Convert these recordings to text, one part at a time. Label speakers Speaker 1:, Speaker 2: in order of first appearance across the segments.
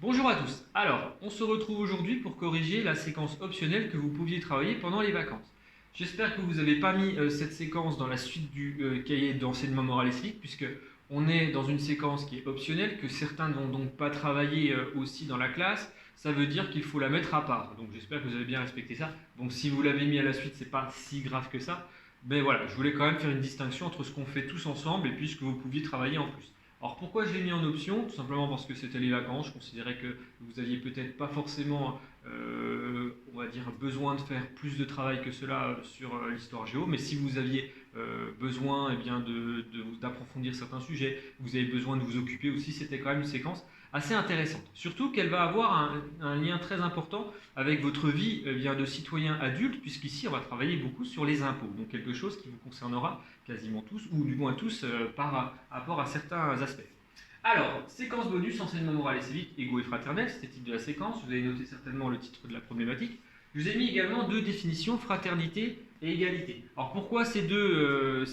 Speaker 1: Bonjour à tous. Alors, on se retrouve aujourd'hui pour corriger la séquence optionnelle que vous pouviez travailler pendant les vacances. J'espère que vous n'avez pas mis cette séquence dans la suite du cahier d'enseignement moral et civique, puisque on est dans une séquence qui est optionnelle, que certains ne vont donc pas travailler aussi dans la classe. Ça veut dire qu'il faut la mettre à part. Donc j'espère que vous avez bien respecté ça. Donc si vous l'avez mis à la suite, c'est pas si grave que ça. Mais voilà, je voulais quand même faire une distinction entre ce qu'on fait tous ensemble et puis ce que vous pouviez travailler en plus. Alors pourquoi je l'ai mis en option? Tout simplement parce que c'était les vacances. Je considérais que vous aviez peut-être pas forcément, on va dire, besoin de faire plus de travail que cela sur l'histoire géo. Mais si vous aviez besoin eh bien, d'approfondir certains sujets, vous avez besoin de vous occuper aussi, c'était quand même une séquence assez intéressante. Surtout qu'elle va avoir un lien très important avec votre vie bien, de citoyen adulte, puisqu'ici on va travailler beaucoup sur les impôts. Donc quelque chose qui vous concernera quasiment tous, ou du moins tous, par rapport à certains aspects. Alors, séquence bonus, enseignement moral et civique, égaux et fraternel, c'était le titre de la séquence. Vous avez noté certainement le titre de la problématique. Je vous ai mis également deux définitions, fraternité et égalité. Alors pourquoi ces deux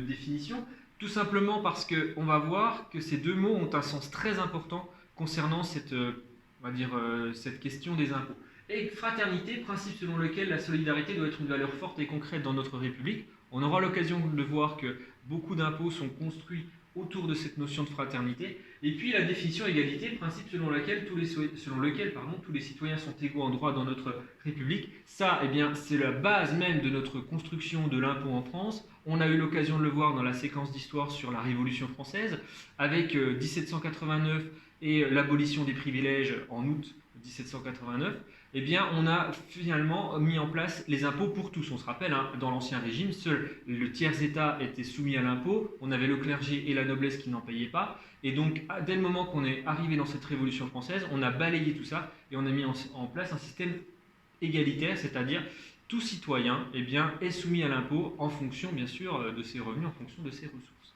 Speaker 1: définitions? Tout simplement parce qu'on va voir que ces deux mots ont un sens très important concernant on va dire, cette question des impôts. Et fraternité, principe selon lequel la solidarité doit être une valeur forte et concrète dans notre République. On aura l'occasion de voir que beaucoup d'impôts sont construits autour de cette notion de fraternité. Et puis la définition égalité, principe selon lequel tous les citoyens sont égaux en droit dans notre République. Ça, eh bien, c'est la base même de notre construction de l'impôt en France. On a eu l'occasion de le voir dans la séquence d'histoire sur la Révolution française, avec 1789 et l'abolition des privilèges en août 1789. Eh bien, on a finalement mis en place les impôts pour tous. On se rappelle, hein, dans l'Ancien Régime, seul le tiers-État était soumis à l'impôt. On avait le clergé et la noblesse qui n'en payaient pas. Et donc, dès le moment qu'on est arrivé dans cette Révolution française, on a balayé tout ça et on a mis en place un système égalitaire, c'est-à-dire tout citoyen eh bien, est soumis à l'impôt en fonction, bien sûr, de ses revenus, en fonction de ses ressources.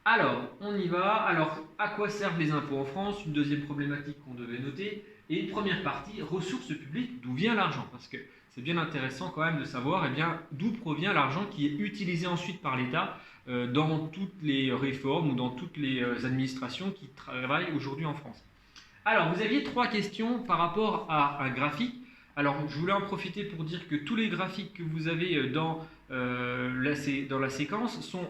Speaker 1: Alors, on y va. Alors, à quoi servent les impôts en France? Une deuxième problématique qu'on devait noter. Et une première partie, ressources publiques, d'où vient l'argent? Parce que c'est bien intéressant quand même de savoir eh bien, d'où provient l'argent qui est utilisé ensuite par l'État dans toutes les réformes ou dans toutes les administrations qui travaillent aujourd'hui en France. Alors, vous aviez trois questions par rapport à un graphique. Alors, je voulais en profiter pour dire que tous les graphiques que vous avez dans la séquence sont,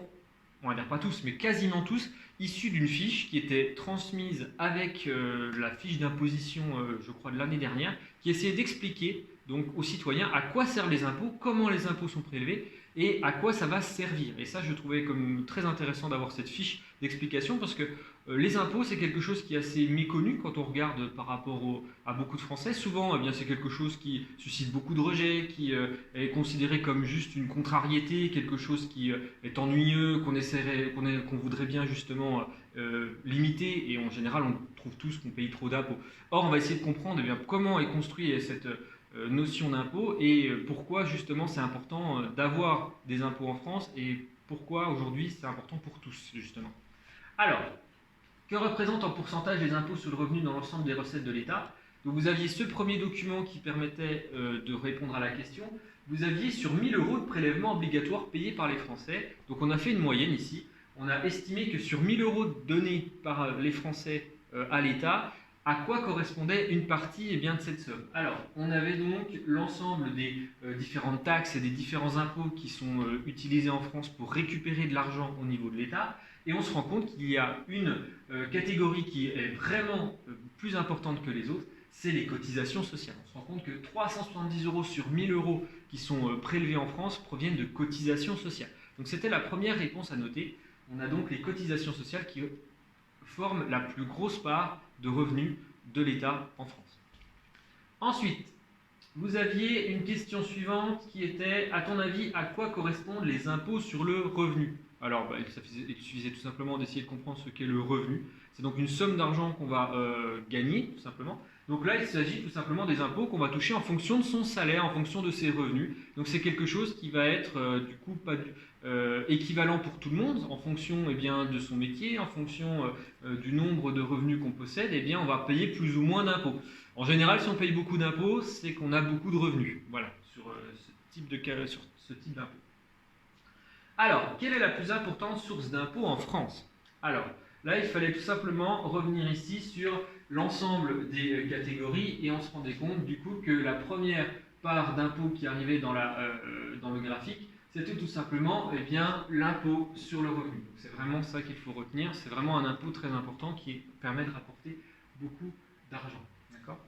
Speaker 1: on va dire pas tous, mais quasiment tous, issus d'une fiche qui était transmise avec la fiche d'imposition, je crois, de l'année dernière, qui essayait d'expliquer donc aux citoyens à quoi servent les impôts, comment les impôts sont prélevés et à quoi ça va servir. Et ça, je trouvais comme très intéressant d'avoir cette fiche d'explication parce que les impôts, c'est quelque chose qui est assez méconnu quand on regarde par rapport à beaucoup de Français. Souvent, eh bien, c'est quelque chose qui suscite beaucoup de rejet, qui est considéré comme juste une contrariété, quelque chose qui est ennuyeux, qu'on voudrait bien justement limiter. Et en général, on trouve tous qu'on paye trop d'impôts. Or, on va essayer de comprendre eh bien, comment est construite cette notion d'impôt et pourquoi justement c'est important d'avoir des impôts en France et pourquoi aujourd'hui c'est important pour tous justement. Alors, que représentent en pourcentage les impôts sur le revenu dans l'ensemble des recettes de l'État? Donc vous aviez ce premier document qui permettait de répondre à la question. Vous aviez sur 1000 € de prélèvements obligatoires payés par les Français. Donc on a fait une moyenne ici. On a estimé que sur 1000 € donnés par les Français à l'État, à quoi correspondait une partie eh bien, de cette somme? Alors, on avait donc l'ensemble des différentes taxes et des différents impôts qui sont utilisés en France pour récupérer de l'argent au niveau de l'État. Et on se rend compte qu'il y a une catégorie qui est vraiment plus importante que les autres, c'est les cotisations sociales. On se rend compte que 370 € sur 1000 € qui sont prélevés en France proviennent de cotisations sociales. Donc c'était la première réponse à noter. On a donc les cotisations sociales qui forment la plus grosse part de revenus de l'État en France. Ensuite, vous aviez une question suivante qui était, à ton avis, à quoi correspondent les impôts sur le revenu? Alors, il suffisait tout simplement d'essayer de comprendre ce qu'est le revenu. C'est donc une somme d'argent qu'on va gagner, tout simplement. Donc là, il s'agit tout simplement des impôts qu'on va toucher en fonction de son salaire, en fonction de ses revenus. Donc c'est quelque chose qui va être du coup pas équivalent pour tout le monde, en fonction eh bien, de son métier, en fonction du nombre de revenus qu'on possède, eh bien, on va payer plus ou moins d'impôts. En général, si on paye beaucoup d'impôts, c'est qu'on a beaucoup de revenus. Voilà, sur ce type d'impôt. Alors, quelle est la plus importante source d'impôts en France? Alors, Là, il fallait tout simplement revenir ici sur l'ensemble des catégories et on se rendait compte du coup que la première part d'impôt qui arrivait dans le graphique, c'était tout simplement eh bien, l'impôt sur le revenu. C'est vraiment ça qu'il faut retenir. C'est vraiment un impôt très important qui permet de rapporter beaucoup d'argent. D'accord ?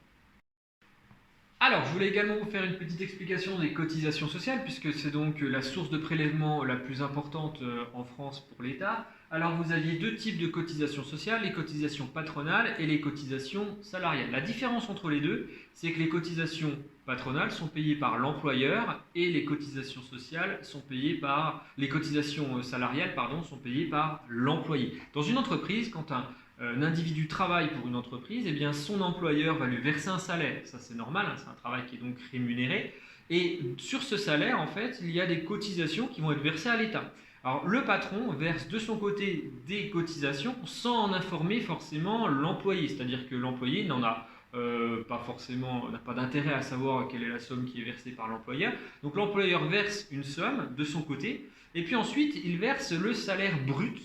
Speaker 1: Alors, je voulais également vous faire une petite explication des cotisations sociales, puisque c'est donc la source de prélèvement la plus importante en France pour l'État. Alors, vous aviez deux types de cotisations sociales, les cotisations patronales et les cotisations salariales. La différence entre les deux, c'est que les cotisations patronales sont payées par l'employeur et les cotisations sociales sont payées par les cotisations salariales, sont payées par l'employé. Dans une entreprise, quand un individu travaille pour une entreprise, eh bien son employeur va lui verser un salaire. Ça c'est normal, hein, c'est un travail qui est donc rémunéré. Et sur ce salaire, en fait, il y a des cotisations qui vont être versées à l'État. Alors le patron verse de son côté des cotisations sans en informer forcément l'employé. C'est-à-dire que l'employé n'en a pas forcément, n'a pas d'intérêt à savoir quelle est la somme qui est versée par l'employeur. Donc l'employeur verse une somme de son côté, et puis ensuite il verse le salaire brut,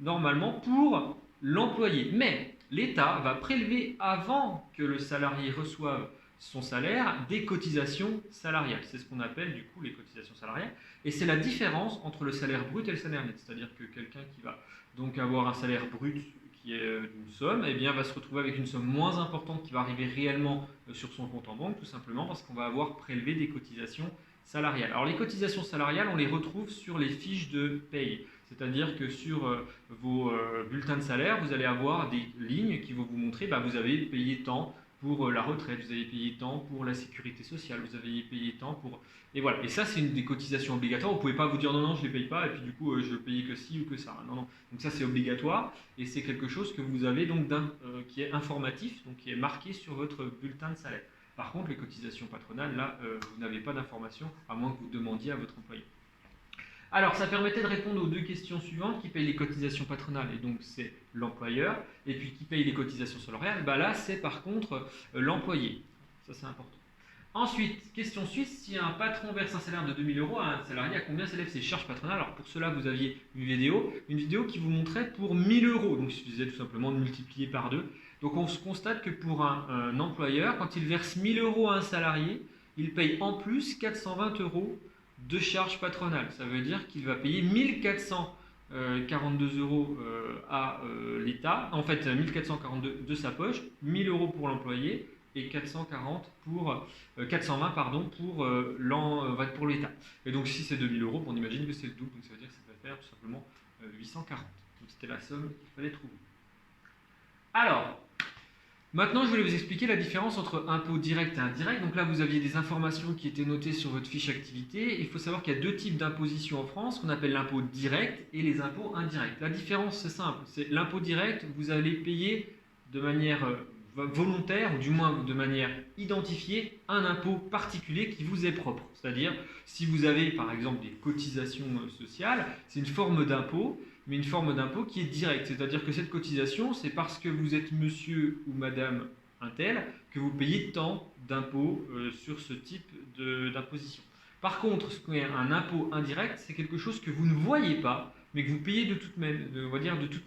Speaker 1: normalement, pour l'employé. Mais l'État va prélever avant que le salarié reçoive son salaire des cotisations salariales. C'est ce qu'on appelle du coup les cotisations salariales. Et c'est la différence entre le salaire brut et le salaire net. C'est-à-dire que quelqu'un qui va donc avoir un salaire brut qui est d'une somme, eh bien, va se retrouver avec une somme moins importante qui va arriver réellement sur son compte en banque, tout simplement parce qu'on va avoir prélevé des cotisations salariales. Alors les cotisations salariales, on les retrouve sur les fiches de paye. C'est-à-dire que sur vos bulletins de salaire, vous allez avoir des lignes qui vont vous montrer, vous avez payé tant pour la retraite, vous avez payé tant pour la sécurité sociale, vous avez payé tant pour... Et voilà, et ça c'est une des cotisations obligatoires, vous ne pouvez pas vous dire non, je ne les paye pas, et puis du coup je ne paye que ci ou que ça. Non, non. Donc ça c'est obligatoire, et c'est quelque chose que vous avez donc qui est informatif, donc qui est marqué sur votre bulletin de salaire. Par contre, les cotisations patronales, là, vous n'avez pas d'information, à moins que vous demandiez à votre employé. Alors, ça permettait de répondre aux deux questions suivantes. Qui paye les cotisations patronales? Et donc, c'est l'employeur. Et puis, qui paye les cotisations salariales? Là, c'est par contre l'employé. Ça, c'est important. Ensuite, question suisse, si un patron verse un salaire de 2000 euros à un salarié, à combien s'élèvent ses charges patronales? Alors, pour cela, vous aviez une vidéo qui vous montrait pour 1000 euros. Donc, il suffisait tout simplement de multiplier par 2. Donc, on se constate que pour un employeur, quand il verse 1000 euros à un salarié, il paye en plus 420 euros de charges patronales. Ça veut dire qu'il va payer 1442 euros à l'État, en fait 1442 de sa poche, 1000 euros pour l'employé et 420 pour l'État. Et donc si c'est 2000 euros, on imagine que c'est le double, donc ça veut dire que ça va faire tout simplement 840. Donc c'était la somme qu'il fallait trouver. Alors, maintenant, je voulais vous expliquer la différence entre impôt direct et indirect. Donc là, vous aviez des informations qui étaient notées sur votre fiche activité. Il faut savoir qu'il y a deux types d'imposition en France, qu'on appelle l'impôt direct et les impôts indirects. La différence, c'est simple. C'est l'impôt direct, vous allez payer de manière volontaire, ou du moins de manière identifiée, un impôt particulier qui vous est propre. C'est-à-dire, si vous avez par exemple des cotisations sociales, c'est une forme d'impôt, mais une forme d'impôt qui est directe. C'est-à-dire que cette cotisation, c'est parce que vous êtes monsieur ou madame un tel que vous payez tant d'impôts sur ce type d'imposition. Par contre, ce qu'est un impôt indirect, c'est quelque chose que vous ne voyez pas, mais que vous payez de toute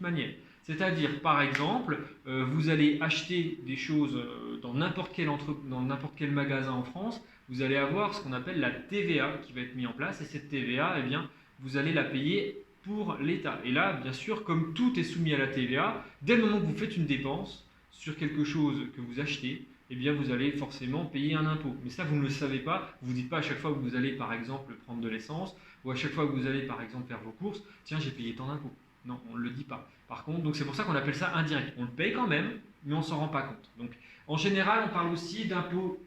Speaker 1: manière. C'est-à-dire, par exemple, vous allez acheter des choses dans n'importe quel magasin en France, vous allez avoir ce qu'on appelle la TVA qui va être mise en place, et cette TVA, eh bien, vous allez la payer pour l'État. Et là, bien sûr, comme tout est soumis à la TVA, dès le moment que vous faites une dépense sur quelque chose que vous achetez, eh bien, vous allez forcément payer un impôt. Mais ça, vous ne le savez pas. Vous ne dites pas à chaque fois que vous allez, par exemple, prendre de l'essence, ou à chaque fois que vous allez, par exemple, faire vos courses, tiens, j'ai payé tant d'impôts. Non, on ne le dit pas. Par contre, donc c'est pour ça qu'on appelle ça indirect. On le paye quand même, mais on ne s'en rend pas compte. Donc, en général, on parle aussi d'impôt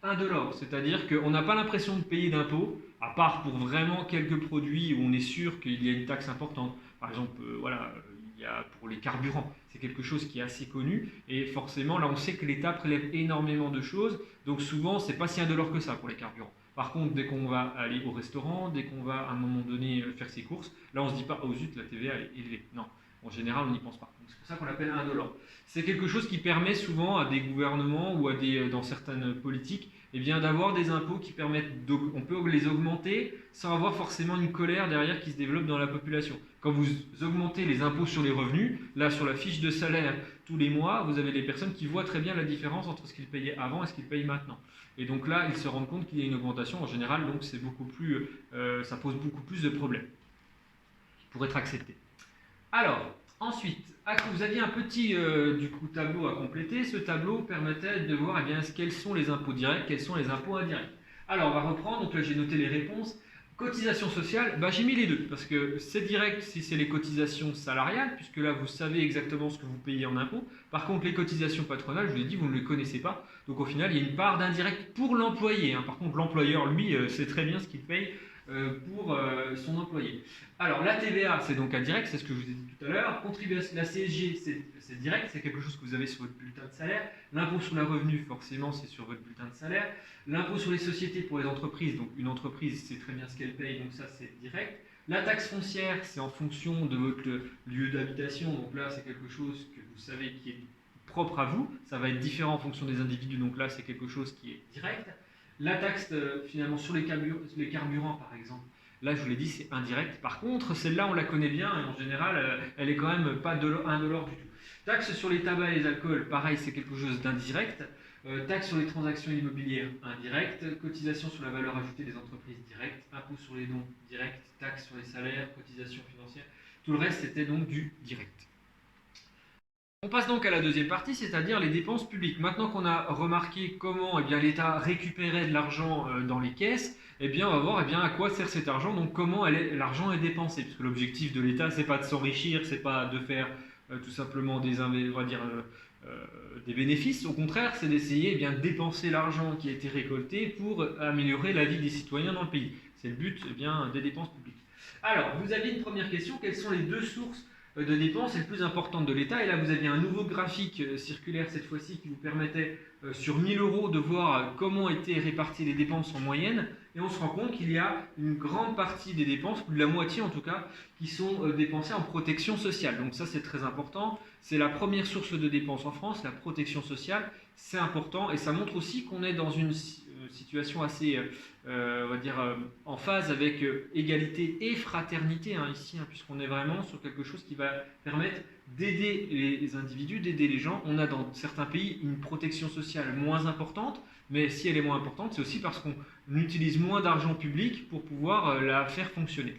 Speaker 1: indolore, c'est-à-dire qu'on n'a pas l'impression de payer d'impôts, à part pour vraiment quelques produits où on est sûr qu'il y a une taxe importante. Par exemple, il y a pour les carburants, c'est quelque chose qui est assez connu, et forcément, là, on sait que l'État prélève énormément de choses, donc souvent, c'est pas si indolore que ça pour les carburants. Par contre, dès qu'on va aller au restaurant, dès qu'on va à un moment donné faire ses courses, là on se dit pas, oh zut, la TVA elle est élevée. Non, En général, on n'y pense pas. C'est pour ça qu'on l'appelle indolore. C'est quelque chose qui permet souvent à des gouvernements ou dans certaines politiques d'avoir des impôts qui permettent, on peut les augmenter sans avoir forcément une colère derrière qui se développe dans la population. Quand vous augmentez les impôts sur les revenus, là sur la fiche de salaire tous les mois, vous avez des personnes qui voient très bien la différence entre ce qu'ils payaient avant et ce qu'ils payent maintenant. Et donc là, ils se rendent compte qu'il y a une augmentation en général, donc c'est beaucoup plus, ça pose beaucoup plus de problèmes pour être accepté. Alors, ensuite, vous aviez un petit tableau à compléter. Ce tableau permettait de voir quels sont les impôts directs, quels sont les impôts indirects. Alors, on va reprendre. Donc là, j'ai noté les réponses. Cotisation sociale, j'ai mis les deux, parce que c'est direct si c'est les cotisations salariales, puisque là, vous savez exactement ce que vous payez en impôts. Par contre, les cotisations patronales, je vous l'ai dit, vous ne les connaissez pas. Donc au final, il y a une part d'indirect pour l'employé. Par contre, l'employeur, lui, sait très bien ce qu'il paye pour son employé. Alors la TVA, c'est donc indirect, c'est ce que je vous ai dit tout à l'heure. La CSG, c'est direct, c'est quelque chose que vous avez sur votre bulletin de salaire. L'impôt sur le revenu, forcément, c'est sur votre bulletin de salaire. L'impôt sur les sociétés pour les entreprises, donc une entreprise sait très bien ce qu'elle paye, donc ça c'est direct. La taxe foncière, c'est en fonction de votre lieu d'habitation, donc là c'est quelque chose que vous savez qui est propre à vous. Ça va être différent en fonction des individus, donc là c'est quelque chose qui est direct. La taxe finalement sur les carburants par exemple, là je vous l'ai dit c'est indirect. Par contre celle-là on la connaît bien et en général elle est quand même pas indolore du tout. Taxe sur les tabacs et les alcools, pareil c'est quelque chose d'indirect. Taxe sur les transactions immobilières, indirect. Cotisation sur la valeur ajoutée des entreprises, direct. Impôt sur les dons, direct. Taxe sur les salaires, cotisation financière. Tout le reste c'était donc du direct. On passe donc à la deuxième partie, c'est-à-dire les dépenses publiques. Maintenant qu'on a remarqué comment l'État récupérait de l'argent dans les caisses, on va voir à quoi sert cet argent, donc comment l'argent est dépensé. Puisque l'objectif de l'État, c'est pas de s'enrichir, c'est pas de faire tout simplement des bénéfices. Au contraire, c'est d'essayer de dépenser l'argent qui a été récolté pour améliorer la vie des citoyens dans le pays. C'est le but des dépenses publiques. Alors, vous aviez une première question, quelles sont les deux sources de dépenses les plus importantes de l'État? Et là, vous aviez un nouveau graphique circulaire cette fois-ci qui vous permettait sur 1000 euros de voir comment étaient réparties les dépenses en moyenne. Et on se rend compte qu'il y a une grande partie des dépenses, plus de la moitié en tout cas, qui sont dépensées en protection sociale. Donc ça, c'est très important. C'est la première source de dépenses en France, la protection sociale. C'est important et ça montre aussi qu'on est dans une situation assez, en phase avec égalité et fraternité ici, puisqu'on est vraiment sur quelque chose qui va permettre d'aider les individus, d'aider les gens. On a dans certains pays une protection sociale moins importante, mais si elle est moins importante, c'est aussi parce qu'on utilise moins d'argent public pour pouvoir la faire fonctionner.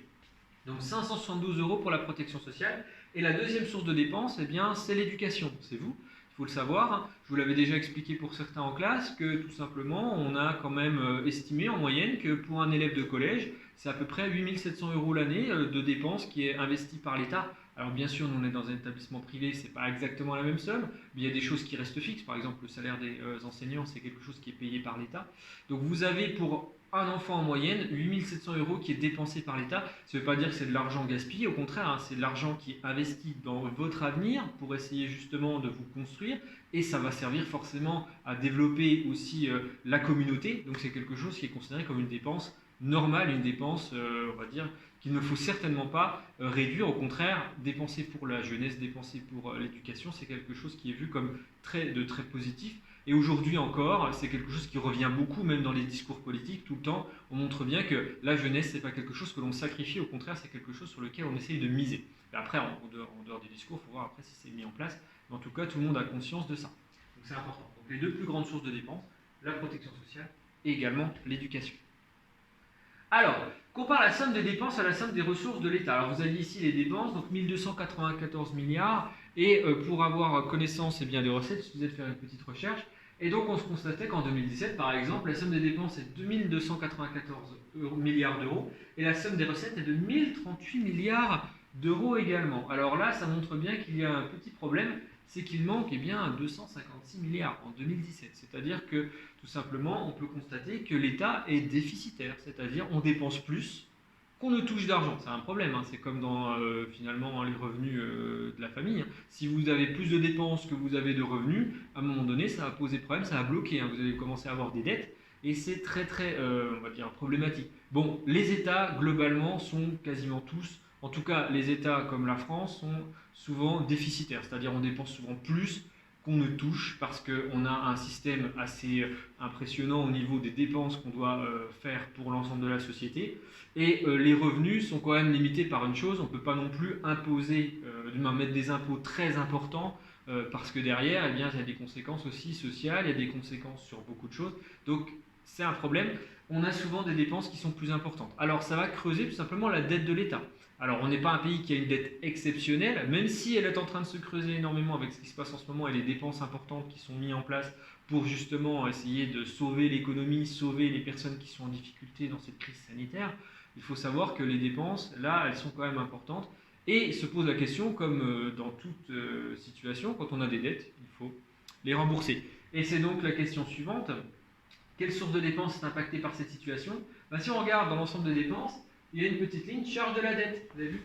Speaker 1: Donc 572 euros pour la protection sociale. Et la deuxième source de dépenses, c'est l'éducation. C'est vous. Il faut le savoir, je vous l'avais déjà expliqué pour certains en classe, que tout simplement, on a quand même estimé en moyenne que pour un élève de collège, c'est à peu près 8700 euros l'année de dépenses qui est investie par l'État. Alors bien sûr, nous on est dans un établissement privé, c'est pas exactement la même somme, mais il y a des choses qui restent fixes. Par exemple, le salaire des enseignants, c'est quelque chose qui est payé par l'État. Donc vous avez pour un enfant en moyenne 8700 euros qui est dépensé par l'État. Ça ne veut pas dire que c'est de l'argent gaspillé, au contraire, c'est de l'argent qui est investi dans votre avenir pour essayer justement de vous construire, et ça va servir forcément à développer aussi la communauté. Donc c'est quelque chose qui est considéré comme une dépense normale, une dépense, qu'il ne faut certainement pas réduire. Au contraire, dépenser pour la jeunesse, dépenser pour l'éducation, c'est quelque chose qui est vu comme très positif. Et aujourd'hui encore, c'est quelque chose qui revient beaucoup, même dans les discours politiques, tout le temps. On montre bien que la jeunesse, c'est pas quelque chose que l'on sacrifie, au contraire, c'est quelque chose sur lequel on essaye de miser. Et après, en dehors du discours, il faut voir après si c'est mis en place. Mais en tout cas, tout le monde a conscience de ça. Donc c'est important. Donc les deux plus grandes sources de dépenses, la protection sociale et également l'éducation. Alors, compare la somme des dépenses à la somme des ressources de l'État. Alors vous avez ici les dépenses, donc 1294 milliards, et pour avoir connaissance des recettes, il suffisait de faire une petite recherche. Et donc on se constatait qu'en 2017, par exemple, la somme des dépenses est de 2294 milliards d'euros, et la somme des recettes est de 1038 milliards d'euros également. Alors là, ça montre bien qu'il y a un petit problème, c'est qu'il manque 256 milliards en 2017. C'est-à-dire que, tout simplement, on peut constater que l'État est déficitaire, c'est-à-dire on dépense plus qu'on ne touche d'argent. C'est un problème, c'est comme dans finalement les revenus de la famille. Si vous avez plus de dépenses que vous avez de revenus, à un moment donné, ça va poser problème, ça va bloquer. Vous allez commencer à avoir des dettes et c'est très problématique. Bon, les États, globalement, sont quasiment tous En tout cas, les États comme la France sont souvent déficitaires, c'est-à-dire on dépense souvent plus qu'on ne touche parce qu'on a un système assez impressionnant au niveau des dépenses qu'on doit faire pour l'ensemble de la société. Et les revenus sont quand même limités par une chose, on ne peut pas non plus imposer, mettre des impôts très importants parce que derrière, eh bien, il y a des conséquences aussi sociales, il y a des conséquences sur beaucoup de choses. Donc c'est un problème. On a souvent des dépenses qui sont plus importantes. Alors ça va creuser tout simplement la dette de l'État. Alors on n'est pas un pays qui a une dette exceptionnelle, même si elle est en train de se creuser énormément avec ce qui se passe en ce moment et les dépenses importantes qui sont mises en place pour justement essayer de sauver l'économie, sauver les personnes qui sont en difficulté dans cette crise sanitaire. Il faut savoir que les dépenses, là, elles sont quand même importantes. Et se pose la question, comme dans toute situation, quand on a des dettes, il faut les rembourser. Et c'est donc la question suivante. Quelle source de dépenses est impactée par cette situation? Si on regarde dans l'ensemble des dépenses, il y a une petite ligne charge de la dette, vous avez vu?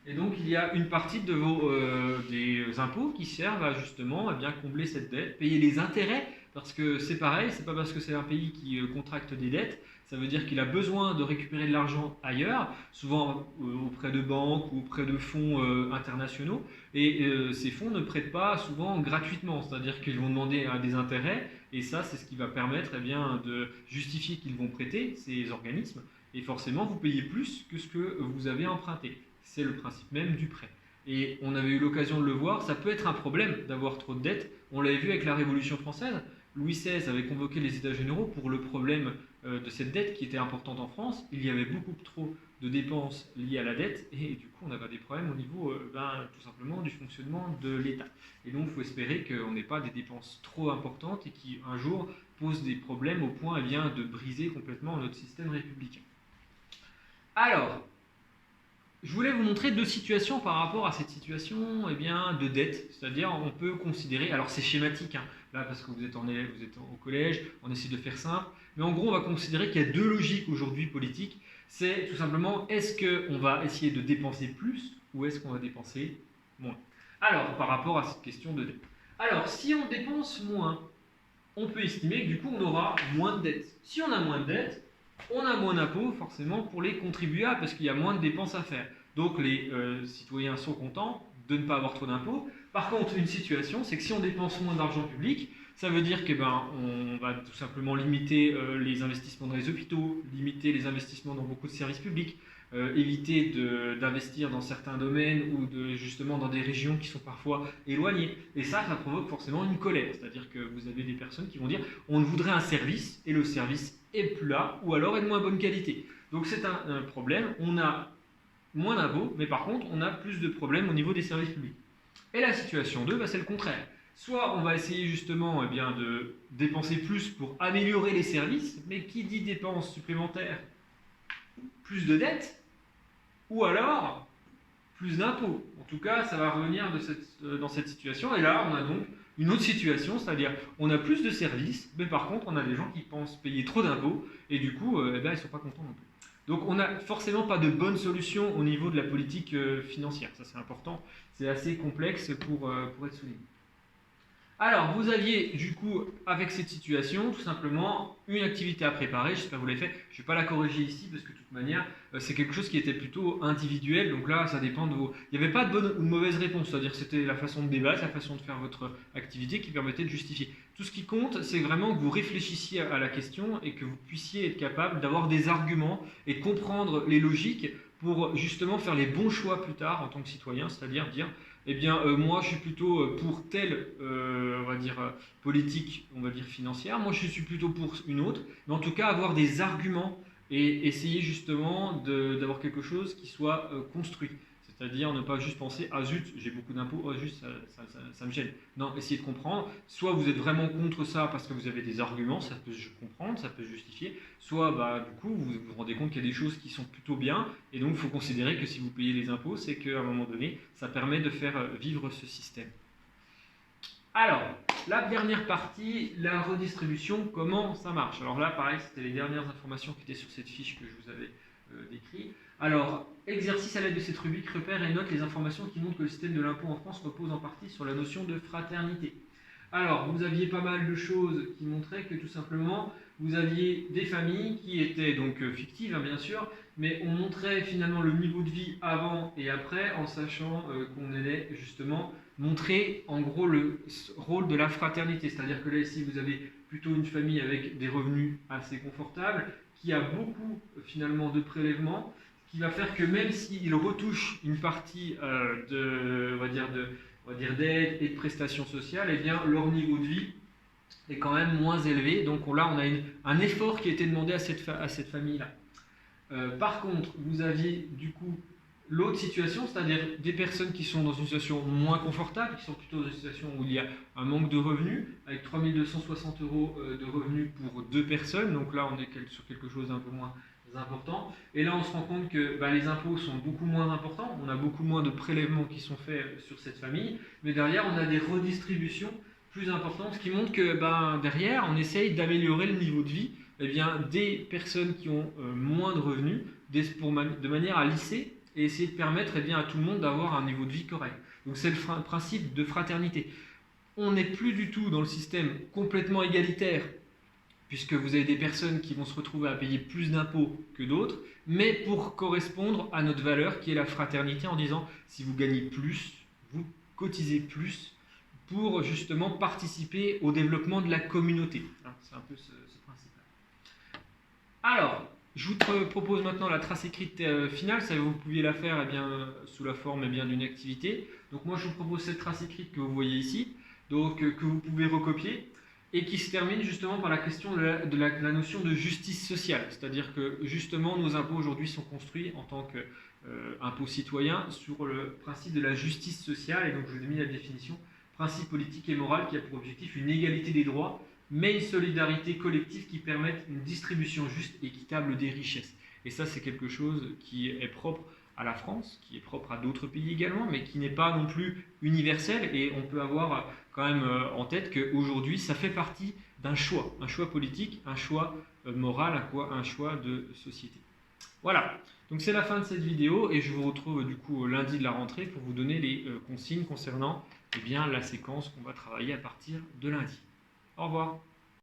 Speaker 1: Et donc il y a une partie de des impôts qui servent à justement bien combler cette dette, payer les intérêts, parce que c'est pareil, c'est pas parce que c'est un pays qui contracte des dettes, ça veut dire qu'il a besoin de récupérer de l'argent ailleurs, souvent auprès de banques ou auprès de fonds internationaux, et ces fonds ne prêtent pas souvent gratuitement, c'est-à-dire qu'ils vont demander des intérêts, et ça c'est ce qui va permettre bien, de justifier qu'ils vont prêter, ces organismes, et forcément vous payez plus que ce que vous avez emprunté. C'est le principe même du prêt. Et on avait eu l'occasion de le voir, ça peut être un problème d'avoir trop de dettes. On l'avait vu avec la Révolution française. Louis XVI avait convoqué les États généraux pour le problème de cette dette qui était importante en France. Il y avait beaucoup trop de dépenses liées à la dette et du coup on avait des problèmes au niveau tout simplement du fonctionnement de l'État. Et donc il faut espérer qu'on n'ait pas des dépenses trop importantes et qui un jour posent des problèmes au point de briser complètement notre système républicain. Alors, je voulais vous montrer deux situations par rapport à cette situation de dette. C'est-à-dire, on peut considérer, alors c'est schématique, là parce que vous êtes au collège, on essaie de faire simple, mais en gros, on va considérer qu'il y a deux logiques aujourd'hui politiques. C'est tout simplement, est-ce qu'on va essayer de dépenser plus ou est-ce qu'on va dépenser moins? Alors, par rapport à cette question de dette. Alors, si on dépense moins, on peut estimer que du coup, on aura moins de dettes. Si on a moins de dettes, on a moins d'impôts forcément pour les contribuables parce qu'il y a moins de dépenses à faire. Donc les citoyens sont contents de ne pas avoir trop d'impôts. Par contre, une situation, c'est que si on dépense moins d'argent public, ça veut dire on va tout simplement limiter les investissements dans les hôpitaux, limiter les investissements dans beaucoup de services publics, éviter d'investir dans certains domaines ou justement dans des régions qui sont parfois éloignées. Et ça provoque forcément une colère. C'est-à-dire que vous avez des personnes qui vont dire on voudrait un service et le service est plus là ou alors est de moins bonne qualité. Donc c'est un problème. On a moins d'impôts, mais par contre on a plus de problèmes au niveau des services publics. Et la situation 2, c'est le contraire. Soit on va essayer justement de dépenser plus pour améliorer les services, mais qui dit dépenses supplémentaires, plus de dettes, ou alors plus d'impôts. En tout cas, ça va revenir dans cette situation. Et là, on a donc une autre situation, c'est-à-dire on a plus de services, mais par contre, on a des gens qui pensent payer trop d'impôts, et du coup, ils ne sont pas contents non plus. Donc on n'a forcément pas de bonne solution au niveau de la politique financière. Ça, c'est important. C'est assez complexe pour être souligné. Alors, vous aviez du coup, avec cette situation, tout simplement une activité à préparer. J'espère que vous l'avez fait. Je ne vais pas la corriger ici parce que de toute manière, c'est quelque chose qui était plutôt individuel. Donc là, ça dépend de vos. Il n'y avait pas de bonne ou de mauvaise réponse. C'est-à-dire que c'était la façon de débattre, la façon de faire votre activité qui permettait de justifier. Tout ce qui compte, c'est vraiment que vous réfléchissiez à la question et que vous puissiez être capable d'avoir des arguments et comprendre les logiques pour justement faire les bons choix plus tard en tant que citoyen, c'est-à-dire dire moi je suis plutôt pour telle politique financière, moi je suis plutôt pour une autre, mais en tout cas avoir des arguments et essayer justement d'avoir quelque chose qui soit construit. C'est-à-dire ne pas juste penser ah zut j'ai beaucoup d'impôts, oh zut ça me gêne. Non, essayez de comprendre. Soit vous êtes vraiment contre ça parce que vous avez des arguments, ça peut se comprendre, ça peut se justifier. Soit du coup vous vous rendez compte qu'il y a des choses qui sont plutôt bien et donc il faut considérer que si vous payez les impôts, c'est qu'à un moment donné, ça permet de faire vivre ce système. Alors, la dernière partie, la redistribution, comment ça marche? Alors là, pareil, c'était les dernières informations qui étaient sur cette fiche que je vous avais décrite. Alors, exercice à l'aide de cette rubrique, repère et note les informations qui montrent que le système de l'impôt en France repose en partie sur la notion de fraternité. Alors, vous aviez pas mal de choses qui montraient que tout simplement, vous aviez des familles qui étaient donc fictives, hein, bien sûr, mais on montrait finalement le niveau de vie avant et après en sachant qu'on allait justement montrer en gros le rôle de la fraternité. C'est-à-dire que là, ici, vous avez plutôt une famille avec des revenus assez confortables, qui a beaucoup finalement de prélèvements, ce qui va faire que même s'ils retouchent une partie on va dire d'aide et de prestations sociales, eh bien leur niveau de vie est quand même moins élevé. Donc là, on a un effort qui a été demandé à cette famille-là. Par contre, vous aviez du coup l'autre situation, c'est-à-dire des personnes qui sont dans une situation moins confortable, qui sont plutôt dans une situation où il y a un manque de revenus, avec 3 260 € de revenus pour 2 personnes. Donc là, on est sur quelque chose d'un peu moins important. Et là, on se rend compte que les impôts sont beaucoup moins importants. On a beaucoup moins de prélèvements qui sont faits sur cette famille. Mais derrière, on a des redistributions plus importantes, ce qui montre que derrière, on essaye d'améliorer le niveau de vie des personnes qui ont moins de revenus, de manière à lisser et essayer de permettre à tout le monde d'avoir un niveau de vie correct. Donc c'est le principe de fraternité. On n'est plus du tout dans le système complètement égalitaire, puisque vous avez des personnes qui vont se retrouver à payer plus d'impôts que d'autres, mais pour correspondre à notre valeur qui est la fraternité, en disant si vous gagnez plus, vous cotisez plus pour justement participer au développement de la communauté. C'est un peu ce principe-là. Alors, je vous propose maintenant la trace écrite finale. Ça, vous pouviez la faire sous la forme d'une activité. Donc moi, je vous propose cette trace écrite que vous voyez ici, donc que vous pouvez recopier, et qui se termine justement par la question de la notion de justice sociale. C'est-à-dire que justement, nos impôts aujourd'hui sont construits en tant qu'impôts citoyens sur le principe de la justice sociale. Et donc, je vous ai mis la définition: principe politique et moral qui a pour objectif une égalité des droits, mais une solidarité collective qui permette une distribution juste et équitable des richesses. Et ça, c'est quelque chose qui est propre à la France, qui est propre à d'autres pays également, mais qui n'est pas non plus universel. Et on peut avoir quand même en tête qu'aujourd'hui, ça fait partie d'un choix politique, un choix moral, un choix de société. Voilà, donc c'est la fin de cette vidéo et je vous retrouve du coup lundi de la rentrée pour vous donner les consignes concernant la séquence qu'on va travailler à partir de lundi. Au revoir.